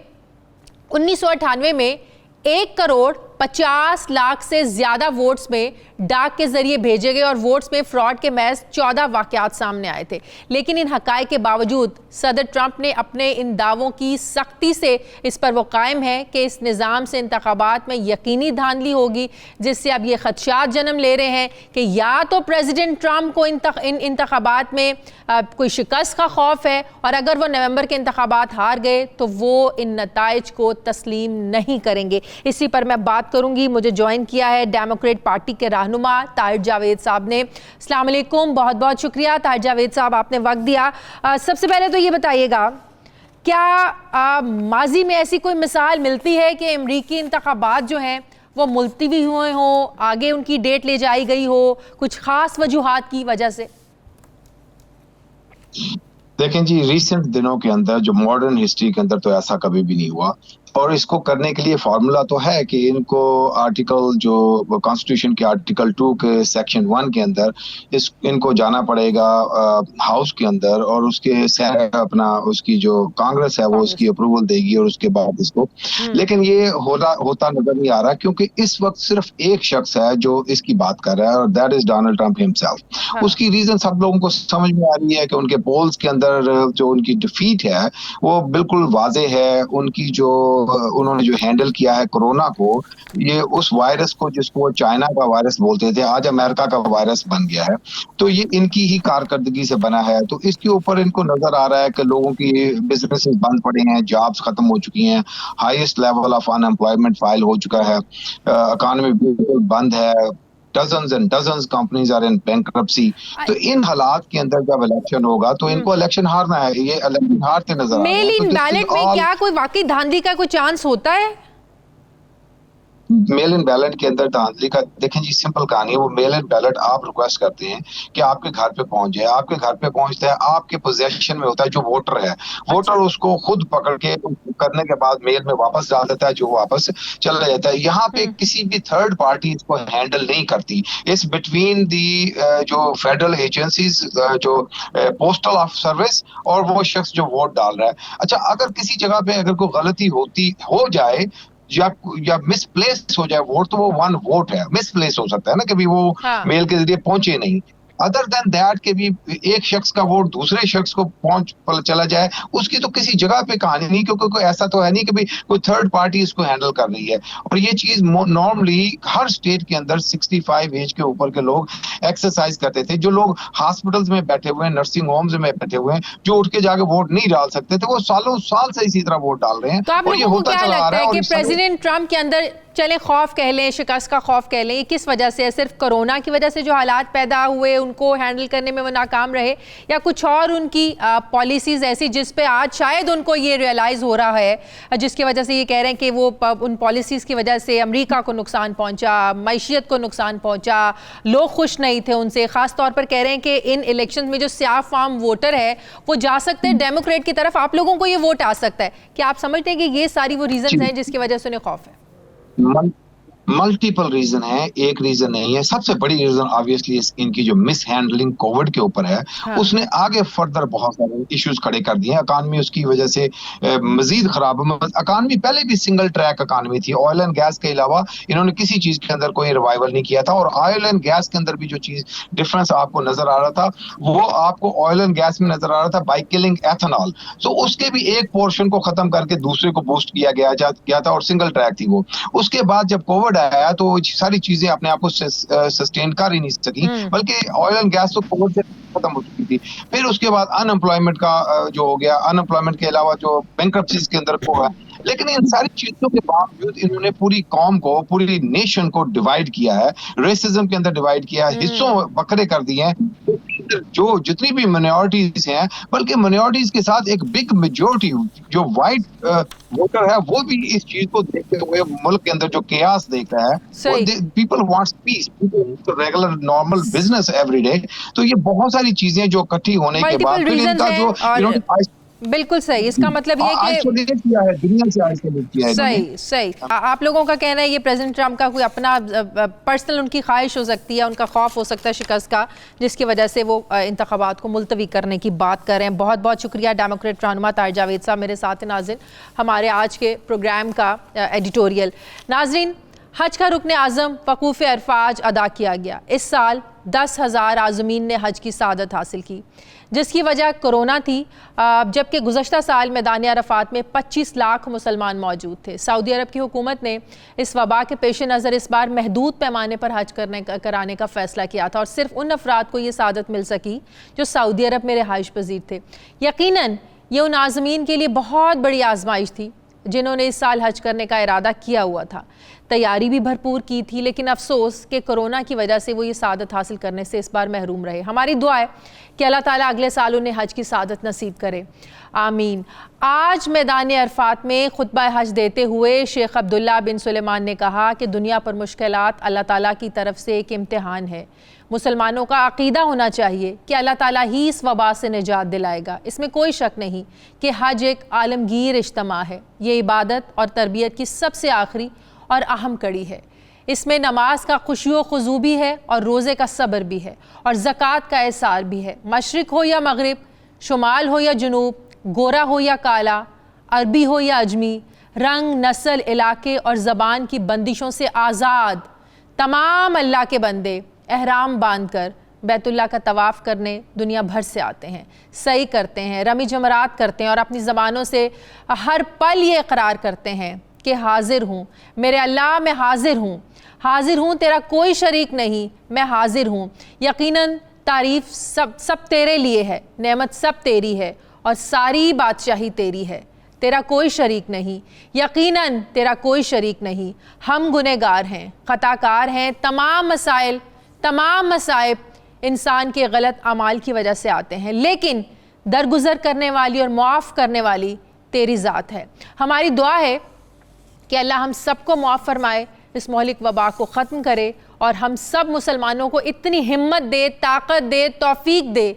1998 में 1,50,00,000 से ज़्यादा वोट्स में डाक के जरिए भेजे गए और वोट्स में फ्रॉड के महज 14 वाक़यात सामने आए थे। लेकिन इन हक़ाइक़ के बावजूद सदर ट्रंप ने अपने इन दावों की सख्ती से इस पर वो कायम है कि इस निज़ाम से इंतखाबात में यकीनी धांधली होगी, जिससे अब ये खदशात जन्म ले रहे हैं कि या तो प्रेसिडेंट ट्रंप को इन इंतखाबात में कोई शिकस्त का खौफ है और अगर वो नवंबर के इंतखाबात हार गए तो वो इन नताइज को तस्लीम नहीं करेंगे। इसी पर मैं बात करूंगी। मुझे ज्वाइन किया है डेमोक्रेट पार्टी के रहनुमा ताहिर जावेद साहब ने। अस्सलाम वालेकुम, बहुत बहुत शुक्रिया ताहिर जावेद साहब, आपने वक्त दिया। सबसे पहले तो ये बताइएगा, क्या माजी में ऐसी कोई मिसाल मिलती है कि अमरीकी इंतखाबात जो हैं वो मुलतवी हुए हों, आगे उनकी डेट ले जाई गई हो कुछ खास वजूहात की वजह से? देखें जी, रिसेंट दिनों के अंदर जो मॉडर्न हिस्ट्री के अंदर तो ऐसा कभी भी नहीं हुआ और इसको करने के लिए फार्मूला तो है कि इनको आर्टिकल जो कॉन्स्टिट्यूशन के आर्टिकल 2 के सेक्शन 1 के अंदर इनको जाना पड़ेगा हाउस के अंदर और उसके अपना उसकी जो कांग्रेस है वो उसकी अप्रूवल देगी और उसके बाद इसको, लेकिन ये होता नजर नहीं आ रहा क्योंकि इस वक्त सिर्फ एक शख्स है जो इसकी बात कर रहा है और that is Donald Trump himself. उसकी रीजन सब लोगों को समझ में आ रही है कि उनके पोल्स के अंदर जो उनकी डिफीट है वो बिल्कुल वाजे है। उनकी जो उन्होंने जो हैंडल किया है कोरोना को, ये उस वायरस को जिसको चाइना का वायरस बोलते थे आज अमेरिका का वायरस बन गया है, तो ये इनकी ही कारकर्दगी से बना है। तो इसके ऊपर इनको नजर आ रहा है कि लोगों की बिजनेसेस बंद पड़े हैं, जॉब्स खत्म हो चुकी हैं, highest level of unemployment file हो चुका है, इकोनॉमी बिल्कुल बंद है, dozens and dozens companies are in bankruptcy। तो इन हालात के अंदर जब इलेक्शन होगा तो इनको इलेक्शन हारना है, ये इलेक्शन हारते नजर आ रहे हैं। मेल इन बैलेट में क्या कोई वाकई धांधली का कोई चांस होता है? मेल इन बैलेट के अंदर धांधली का देखें जी, सिंपल कहानी है। वो मेल इन बैलेट आप रिक्वेस्ट करते हैं कि आपके घर पे पहुंच जाए, आपके घर पे पहुंचता है, आपके पोजेशन में होता है जो वोटर है, वोटर उसको खुद पकड़ के करने के बाद मेल में वापस डाल देता है, जो वापस चला जाता है। यहाँ पे किसी भी थर्ड पार्टी इसको हैंडल नहीं करती। इट्स बिटवीन दी जो फेडरल एजेंसीज जो पोस्टल सर्विस और वो शख्स जो वोट डाल रहा है। अच्छा, अगर किसी जगह पे अगर कोई गलती हो जाए या मिसप्लेस हो जाए वोट, तो वो 1 वोट है, मिसप्लेस हो सकता है ना, कभी वो मेल के जरिए पहुंचे नहीं। अदर देन दैट के भी एक शख्स का वोट दूसरे शख्स को पहुंच चला जाए, उसकी तो किसी जगह पे कहानी नहीं, क्योंकि कोई ऐसा तो है नहीं कि भाई कोई थर्ड पार्टी इसको हैंडल कर रही है। और ये चीज नॉर्मली हर स्टेट के अंदर 65 एज के ऊपर के लोग एक्सरसाइज करते थे। जो लोग हॉस्पिटल्स में बैठे हुए हैं, नर्सिंग होम्स में बैठे हुए हैं, जो उठ के जाके वोट नहीं डाल सकते थे, वो सालों साल से इसी तरह वोट डाल रहे हैं। तो आप लोगों को क्या लगता है कि प्रेसिडेंट ट्रंप के अंदर, चले खौफ कह लें, शिकस्त का खौफ कह लें, ये किस वजह से है? सिर्फ कोरोना की वजह से जो हालात पैदा हुए उनको हैंडल करने में वो नाकाम रहे, या कुछ और उनकी पॉलिसीज ऐसी जिस पे आज शायद उनको ये रियलाइज हो रहा है, जिसकी वजह से ये कह रहे हैं कि वो उन पॉलिसीज की वजह से अमेरिका को नुकसान पहुंचा, मैशियत को नुकसान पहुंचा, लोग खुश नहीं थे उनसे। खास तौर पर कह रहे हैं कि इन इलेक्शन में जो स्याह फार्म वोटर है वो जा सकते हैं डेमोक्रेट की तरफ, आप लोगों को ये वोट आ सकता है। क्या आप समझते हैं कि ये सारी वो रीजन हैं जिसकी वजह से उन्हें खौफ है? मल्टीपल रीजन है, एक रीजन नहीं है। सबसे बड़ी रीजन ऑब्वियसली इनकी जो मिस हैंडलिंग कोविड के ऊपर है, हाँ। उसने आगे फर्दर बहुत सारे इश्यूज खड़े कर दिए। इकानमी उसकी वजह से मजीद खराब, इकानमी पहले भी सिंगल ट्रैक इकानमी थी, ऑयल एंड गैस के अलावा इन्होंने किसी चीज के अंदर कोई रिवाइवल नहीं किया था। और ऑयल एंड गैस के अंदर भी जो चीज डिफरेंस आपको नजर आ रहा था, वो आपको ऑयल एंड गैस में नजर आ रहा था बाई किलिंग एथेनॉल। सो उसके भी एक पोर्शन को खत्म करके दूसरे को बूस्ट किया गया था, और सिंगल ट्रैक थी वो। उसके बाद जब कोविड आया तो सारी चीजें अपने आप को सस्टेन कर ही नहीं सकी, बल्कि ऑयल एंड गैस तो कोविड से खत्म हो चुकी थी। फिर उसके बाद अनएम्प्लॉयमेंट का जो हो गया, अनएम्प्लॉयमेंट के अलावा जो बैंक्रप्सीज के अंदर हुआ। लेकिन इन सारी चीजों के बावजूद इन्होंने पूरी कौम को, पूरी नेशन को डिवाइड किया है, रेसिज्म के अंदर डिवाइड किया है, हिस्सों बकरे कर दिए हैं। जो जितनी भी माइनॉरिटीज हैं, बल्कि माइनॉरिटीज के साथ एक बिग मेजॉरिटी जो वाइट वोटर है, वो भी इस चीज को देखते हुए मुल्क के अंदर जो केयास देख रहा है, people wants peace, regular normal business every day. तो ये बहुत सारी चीजें जो इकट्ठी होने के बाद फिर इनका जो बिल्कुल सही, इसका मतलब ये कि दुनिया से आइसोलेट किया है। सही। आप लोगों का कहना है ये प्रेसिडेंट ट्रंप का कोई अपना पर्सनल उनकी ख्वाहिश हो सकती है, उनका खौफ हो सकता है शिकस्त का, जिसकी वजह से वो इंतखाबात को मुलतवी करने की बात कर रहे हैं। बहुत बहुत शुक्रिया डेमोक्रेट रहनुमा तारिक जावेद साहब मेरे साथ हैं। नाज़रीन, हमारे आज के प्रोग्राम का एडिटोरियल। नाज़रीन, हज का रुकन आज़म वक़ूफ़ अरफाज अदा किया गया। इस साल 10,000 आज़मीन ने हज की सादत हासिल की, जिसकी वजह कोरोना थी, जबकि गुज़श्ता साल मैदान अरफात में 25 लाख मुसलमान मौजूद थे। सऊदी अरब की हुकूमत ने इस वबा के पेश नज़र इस बार महदूद पैमाने पर हज कराने का फ़ैसला किया था, और सिर्फ उन अफराद को ये सादत मिल सकी जो सऊदी अरब में रिहाइश पजीर थे। यकीनन ये उन आज़मीन के लिए बहुत बड़ी आजमाइश थी जिन्होंने इस साल हज करने का इरादा किया हुआ था, तैयारी भी भरपूर की थी, लेकिन अफसोस कि कोरोना की वजह से वो ये सादत हासिल करने से इस बार महरूम रहे। हमारी दुआ है कि अल्लाह ताला अगले साल उन्हें हज की सादत नसीब करे, आमीन। आज मैदान अरफात में खुतबा हज देते हुए शेख अब्दुल्ला बिन सुलेमान ने कहा कि दुनिया पर मुश्किलात अल्लाह ताला की तरफ से एक इम्तिहान है। मुसलमानों का अक़ीदा होना चाहिए कि अल्लाह ताला ही इस वबा से निजात दिलाएगा। इसमें कोई शक नहीं कि हज एक आलमगीर इज्तिमा है। ये इबादत और तरबियत की सबसे आखिरी और अहम कड़ी है। इसमें नमाज का खुशियो खुजू भी है, और रोज़े का सब्र भी है, और ज़कात का एहसार भी है। मशरिक़ हो या मगरिब, शुमाल हो या जुनूब, गोरा हो या काला, अरबी हो या अजमी, रंग, नस्ल, इलाके और ज़बान की बंदिशों से आज़ाद तमाम अल्लाह के बंदे एहराम बांध कर बैतुल्लाह का तवाफ़ करने दुनिया भर से आते हैं, सही करते हैं, रमी जमरात करते हैं, और अपनी ज़बानों से हर पल ये इकरार करते हैं कि हाजिर हूँ मेरे अल्लाह, मैं हाजिर हूँ, तेरा कोई शरीक नहीं, मैं हाजिर हूँ। यकीनन तारीफ़ सब तेरे लिए है, नेमत सब तेरी है, और सारी बादशाही तेरी है, तेरा कोई शरीक नहीं, यकीनन तेरा कोई शरीक नहीं। हम गुनहगार हैं, खताकार हैं, तमाम मसाइब इंसान के गलत अमाल की वजह से आते हैं, लेकिन दरगुजर करने वाली और मुआफ़ करने वाली तेरी ज़ात है। हमारी दुआ है कि अल्लाह हम सबको मुआफ़ फरमाए, इस मौलिक वबा को ख़त्म करे, और हम सब मुसलमानों को इतनी हिम्मत दे, ताकत दे, तौफीक दे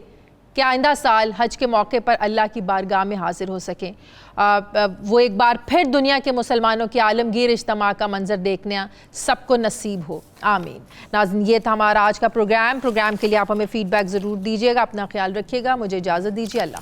कि आइंदा साल हज के मौके पर अल्लाह की बारगाह में हाजिर हो सकें। वो एक बार फिर दुनिया के मुसलमानों के आलमगीर इज्तिमा का मंजर देखना सबको नसीब हो, आमीन। नाज़रीन, ये था हमारा आज का प्रोग्राम के लिए आप हमें फ़ीडबैक ज़रूर दीजिएगा। अपना ख्याल रखिएगा, मुझे इजाज़त दीजिए, अल्लाह।